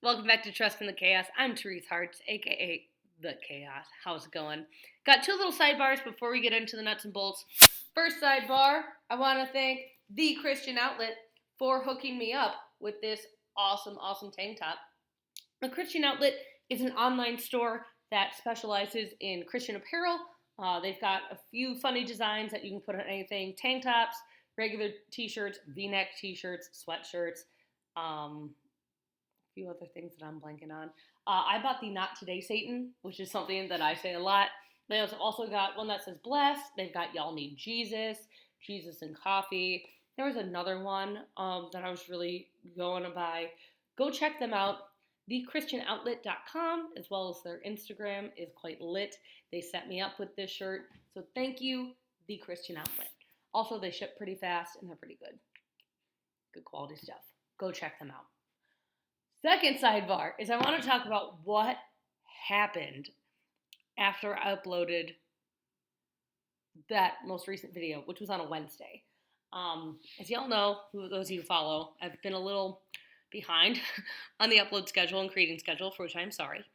Welcome back to Trust in the Chaos. I'm Therese Hartz, aka The Chaos. How's it going? Got two little sidebars before we get into the nuts and bolts. First sidebar, I want to thank The Christian Outlet for hooking me up with this awesome tank top. The Christian Outlet is an online store that specializes in Christian apparel. They've got a few funny designs that you can put on anything: tank tops, regular t-shirts, v-neck t-shirts, sweatshirts, few other things that I'm blanking on. I bought the Not Today Satan, which is something that I say a lot. They also got one that says blessed. They've got y'all need Jesus, Jesus and coffee. There was another one that I was really going to buy. Go check them out. TheChristianOutlet.com, as well as their Instagram, is quite lit. They set me up with this shirt, so thank you, The Christian Outlet. Also, they ship pretty fast and they're pretty good. Good quality stuff. Go check them out. Second sidebar is I want to talk about what happened after I uploaded that most recent video, which was on a Wednesday. As y'all know, those of you who follow, I've been a little behind on the upload schedule and creating schedule, for which I'm sorry.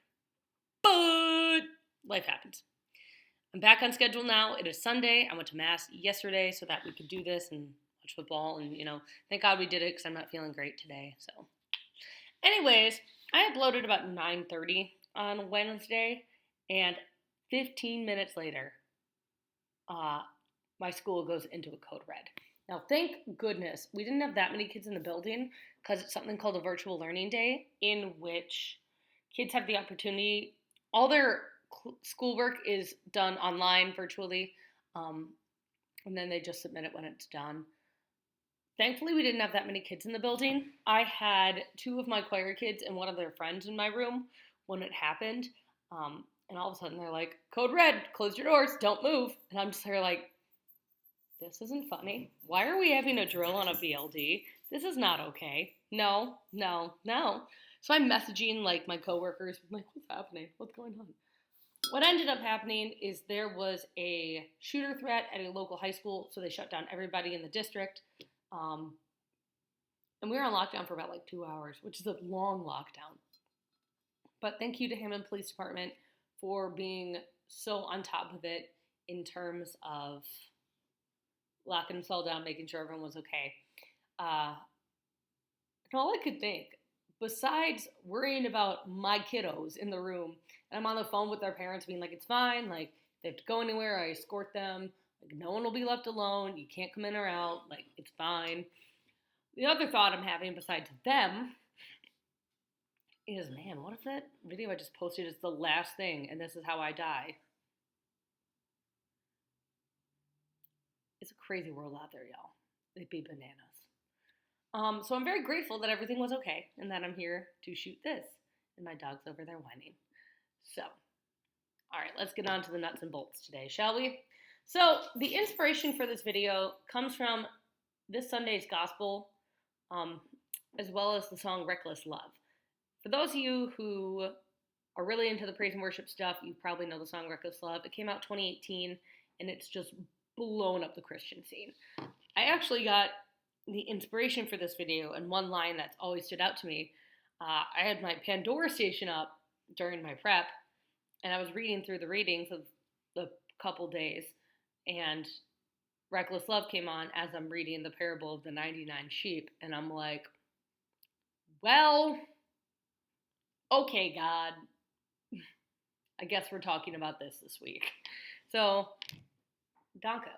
But life happens. I'm back on schedule now. It is Sunday. I went to Mass yesterday so that we could do this and watch football. And, thank God we did it because I'm not feeling great today. So, anyways, I uploaded about 9:30 on Wednesday. And 15 minutes later, my school goes into a code red. Now, thank goodness we didn't have that many kids in the building because it's something called a virtual learning day in which kids have the opportunity, all their schoolwork is done online virtually, and then they just submit it when it's done. Thankfully, we didn't have that many kids in the building. I had two of my choir kids and one of their friends in my room when it happened, and all of a sudden they're like, code red, close your doors, don't move. And I'm just there like, this isn't funny. Why are we having a drill on a VLD? This is not okay. No. So I'm messaging like my coworkers, like, what's happening? What's going on? What ended up happening is there was a shooter threat at a local high school, so they shut down everybody in the district. And we were on lockdown for about 2 hours, which is a long lockdown. But thank you to Hammond Police Department for being so on top of it in terms of locking us all down, making sure everyone was okay. And all I could think, besides worrying about my kiddos in the room, and I'm on the phone with their parents being like, it's fine, they have to go anywhere, I escort them, no one will be left alone, you can't come in or out, it's fine. The other thought I'm having besides them is, man, what if that video I just posted is the last thing and this is how I die? It's a crazy world out there, y'all. It'd be bananas. So I'm very grateful that everything was okay and that I'm here to shoot this. And my dog's over there whining. So, all right, let's get on to the nuts and bolts today, shall we? So the inspiration for this video comes from this Sunday's gospel, as well as the song Reckless Love. For those of you who are really into the praise and worship stuff, you probably know the song Reckless Love. It came out 2018, and it's just blown up the Christian scene. I actually got the inspiration for this video, and one line that's always stood out to me. I had my Pandora station up during my prep, and I was reading through the readings of the couple days, and Reckless Love came on as I'm reading the parable of the 99 sheep, and I'm like, well, okay, God, I guess we're talking about this week. So, Danke.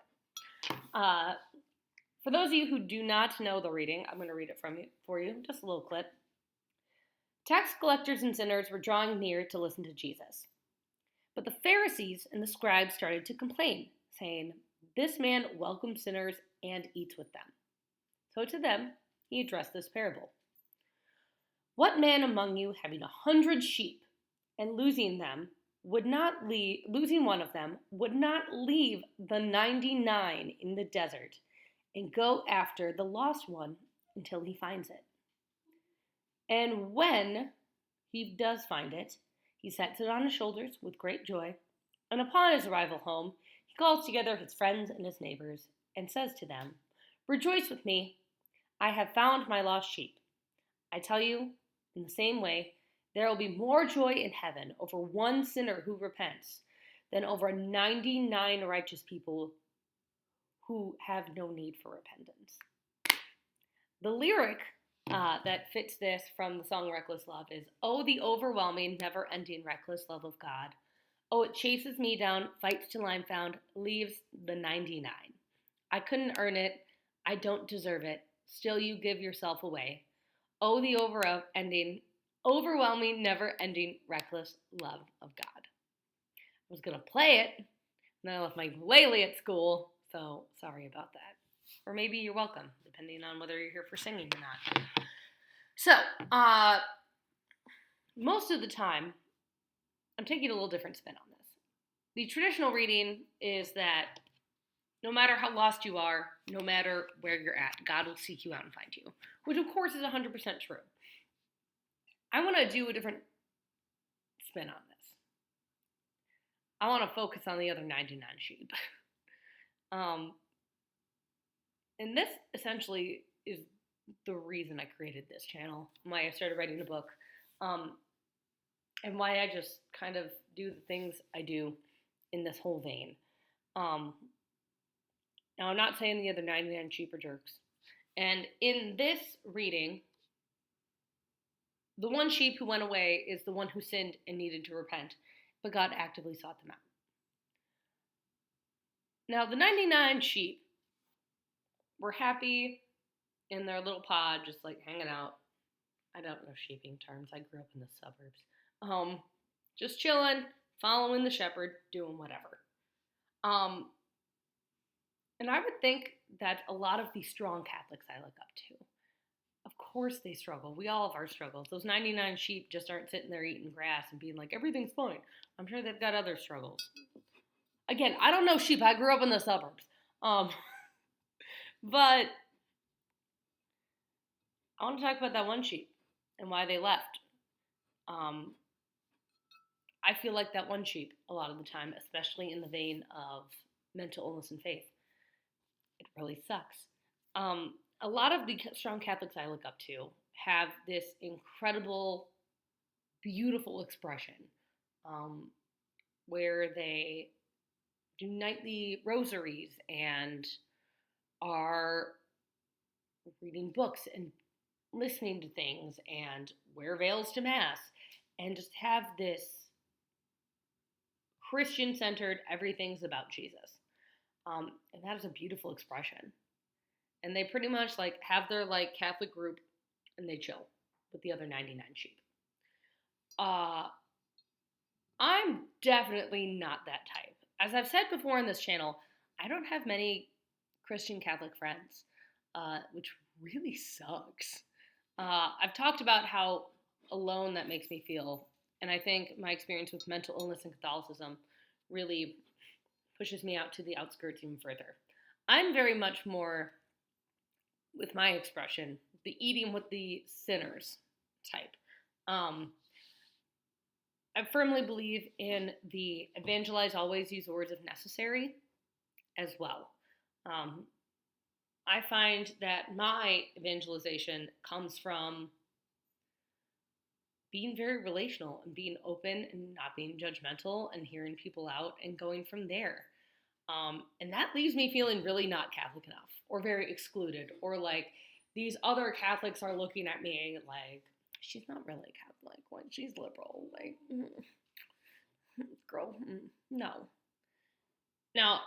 For those of you who do not know the reading, I'm going to read it for you, just a little clip. Tax collectors and sinners were drawing near to listen to Jesus. But the Pharisees and the scribes started to complain, saying, this man welcomes sinners and eats with them. So to them, he addressed this parable. What man among you, having 100 sheep, and losing one of them, would not leave the 99 in the desert and go after the lost one until he finds it? And when he does find it, he sets it on his shoulders with great joy, and upon his arrival home, he calls together his friends and his neighbors and says to them, rejoice with me, I have found my lost sheep. I tell you, in the same way, There will be more joy in heaven over one sinner who repents than over 99 righteous people who have no need for repentance. The lyric that fits this from the song Reckless Love is, "Oh, the overwhelming, never-ending, reckless love of God. Oh, it chases me down, fights till I'm found, leaves the 99. I couldn't earn it, I don't deserve it, still you give yourself away. Oh, the overwhelming, never-ending, reckless love of God." I was going to play it, and I left my ukulele at school, so sorry about that. Or maybe you're welcome, depending on whether you're here for singing or not. So, most of the time, I'm taking a little different spin on this. The traditional reading is that no matter how lost you are, no matter where you're at, God will seek you out and find you, which of course is 100% true. I want to do a different spin on this. I want to focus on the other 99 sheep. And this essentially is the reason I created this channel, why I started writing a book, and why I just kind of do the things I do in this whole vein. Now, I'm not saying the other 99 sheep are jerks. And in this reading, the one sheep who went away is the one who sinned and needed to repent, but God actively sought them out. Now, the 99 sheep were happy in their little pod, just like hanging out. I don't know sheeping terms. I grew up in the suburbs. Just chilling, following the shepherd, doing whatever. And I would think that a lot of the strong Catholics I look up to, of course they struggle. We all have our struggles. Those 99 sheep just aren't sitting there eating grass and being like, everything's fine. I'm sure they've got other struggles. Again, I don't know sheep. I grew up in the suburbs. But I want to talk about that one sheep and why they left. I feel like that one sheep a lot of the time, especially in the vein of mental illness and faith. It really sucks. A lot of the strong Catholics I look up to have this incredible, beautiful expression where they do nightly rosaries and are reading books and listening to things and wear veils to Mass and just have this Christian-centered, everything's about Jesus. And that is a beautiful expression. And they pretty much like have their like Catholic group and they chill with the other 99 sheep. I'm definitely not that type. As I've said before on this channel, I don't have many Christian Catholic friends, which really sucks. I've talked about how alone that makes me feel, and I think my experience with mental illness and Catholicism really pushes me out to the outskirts even further. I'm very much more, with my expression, the eating with the sinners type. I firmly believe in the evangelize, always use the words if necessary as well. I find that my evangelization comes from being very relational and being open and not being judgmental and hearing people out and going from there. And that leaves me feeling really not Catholic enough or very excluded or like these other Catholics are looking at me like, she's not really Catholic, like she's liberal, like, girl, no. Now,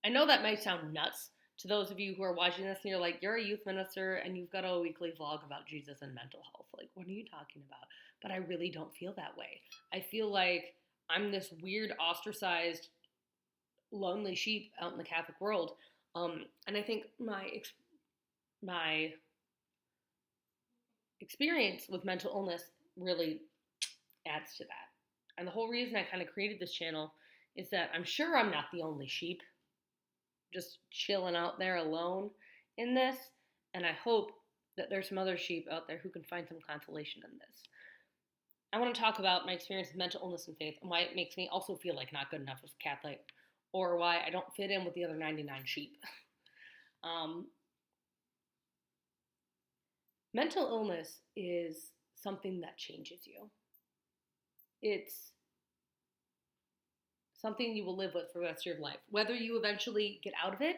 I know that might sound nuts to those of you who are watching this and you're like, you're a youth minister and you've got a weekly vlog about Jesus and mental health. Like, what are you talking about? But I really don't feel that way. I feel like I'm this weird, ostracized, lonely sheep out in the Catholic world. And I think my experience with mental illness really adds to that. And the whole reason I kind of created this channel is that I'm sure I'm not the only sheep just chilling out there alone in this. And I hope that there's some other sheep out there who can find some consolation in this. I want to talk about my experience with mental illness and faith and why it makes me also feel like not good enough as a Catholic or why I don't fit in with the other 99 sheep. Mental illness is something that changes you. It's something you will live with for the rest of your life. Whether you eventually get out of it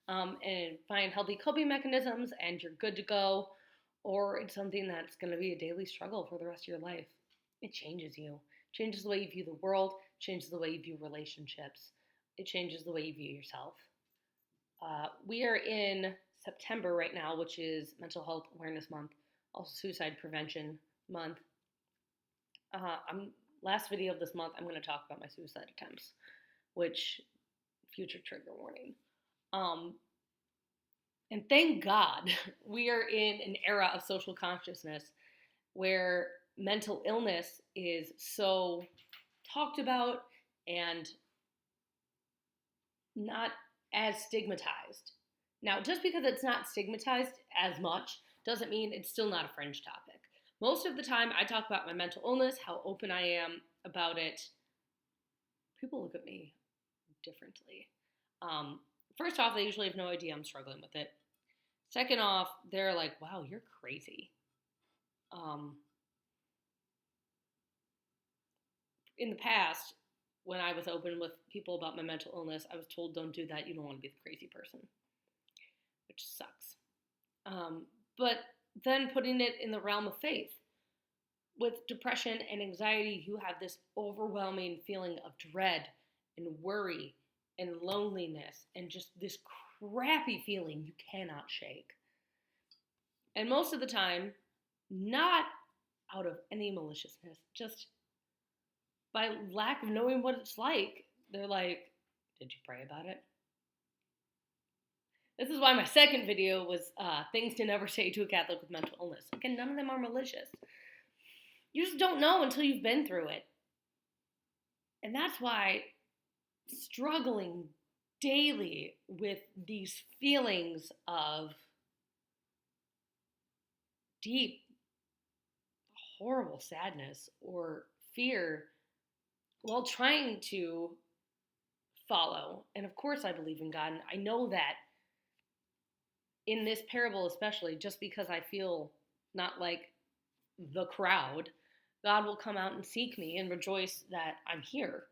and find healthy coping mechanisms and you're good to go, or it's something that's going to be a daily struggle for the rest of your life, it changes you. It changes the way you view the world, changes the way you view relationships, it changes the way you view yourself. We are in September right now, which is Mental Health Awareness Month, also Suicide Prevention Month. Last video of this month, I'm going to talk about my suicide attempts, which, future trigger warning. And thank God we are in an era of social consciousness where mental illness is so talked about and not as stigmatized. Now, just because it's not stigmatized as much doesn't mean it's still not a fringe topic. Most of the time I talk about my mental illness, how open I am about it. People look at me differently. First off, they usually have no idea I'm struggling with it. Second off, they're like, wow, you're crazy. In the past, when I was open with people about my mental illness, I was told, don't do that. You don't want to be the crazy person, which sucks. But then putting it in the realm of faith. With depression and anxiety, you have this overwhelming feeling of dread and worry and loneliness and just this crappy feeling you cannot shake. And most of the time, not out of any maliciousness, just by lack of knowing what it's like, they're like, did you pray about it? This is why my second video was things to never say to a Catholic with mental illness. Again, none of them are malicious. You just don't know until you've been through it. And that's why struggling daily with these feelings of deep, horrible sadness or fear while trying to follow. And of course I believe in God. And I know that in this parable especially, just because I feel not like the crowd, God will come out and seek me and rejoice that I'm here,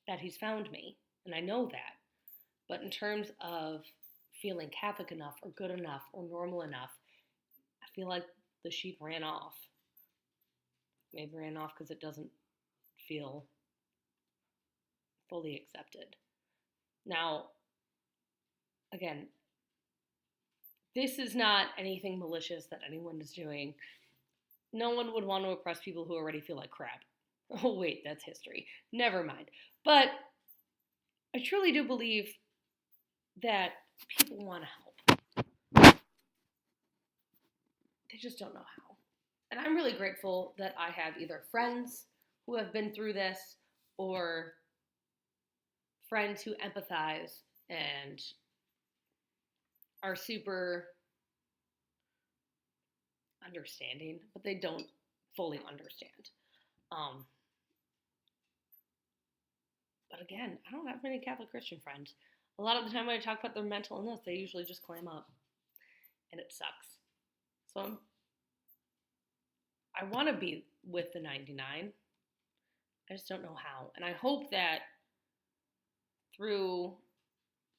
that he's found me. And I know that. But in terms of feeling Catholic enough or good enough or normal enough, I feel like the sheep ran off. Maybe ran off because it doesn't feel fully accepted. Now, again, this is not anything malicious that anyone is doing. No one would want to oppress people who already feel like crap. Oh, wait, that's history. Never mind. But I truly do believe that people want to help. They just don't know how. And I'm really grateful that I have either friends who have been through this or friends who empathize and are super understanding, but they don't fully understand. But again, I don't have many Catholic Christian friends. A lot of the time when I talk about their mental illness, they usually just clam up. And it sucks. So I want to be with the 99. I just don't know how. And I hope that through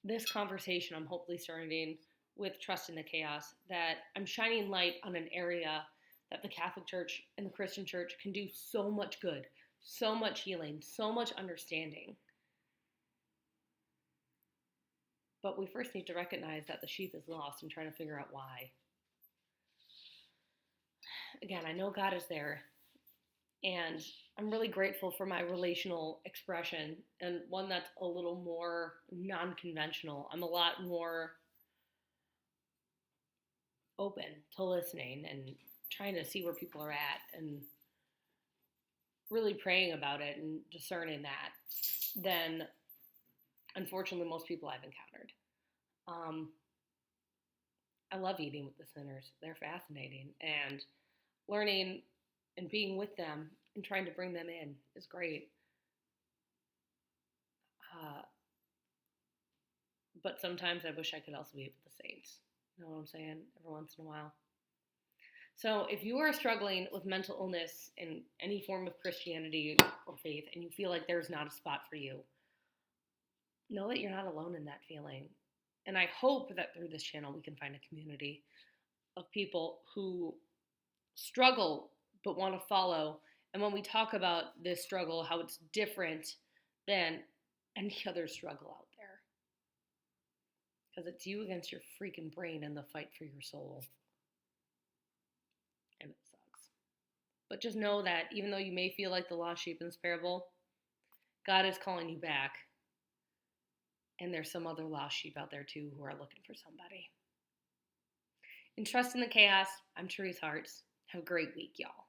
this conversation I'm hopefully starting with Trust in the Chaos, that I'm shining light on an area that the Catholic Church and the Christian Church can do so much good, so much healing, so much understanding. But we first need to recognize that the sheep is lost and try to figure out why. Again, I know God is there, and I'm really grateful for my relational expression, and one that's a little more non-conventional. I'm a lot more open to listening and trying to see where people are at and really praying about it and discerning that than, unfortunately, most people I've encountered. I love eating with the sinners. They're fascinating. And learning and being with them and trying to bring them in is great. But sometimes I wish I could also be with the saints. You know what I'm saying? Every once in a while. So if you are struggling with mental illness in any form of Christianity or faith and you feel like there's not a spot for you, know that you're not alone in that feeling. And I hope that through this channel we can find a community of people who struggle but want to follow. And when we talk about this struggle, how it's different than any other struggle out there. Because it's you against your freaking brain in the fight for your soul. And it sucks. But just know that even though you may feel like the lost sheep in this parable, God is calling you back. And there's some other lost sheep out there too who are looking for somebody. In Trust in the Chaos, I'm Therese Hartz. Have a great week, y'all.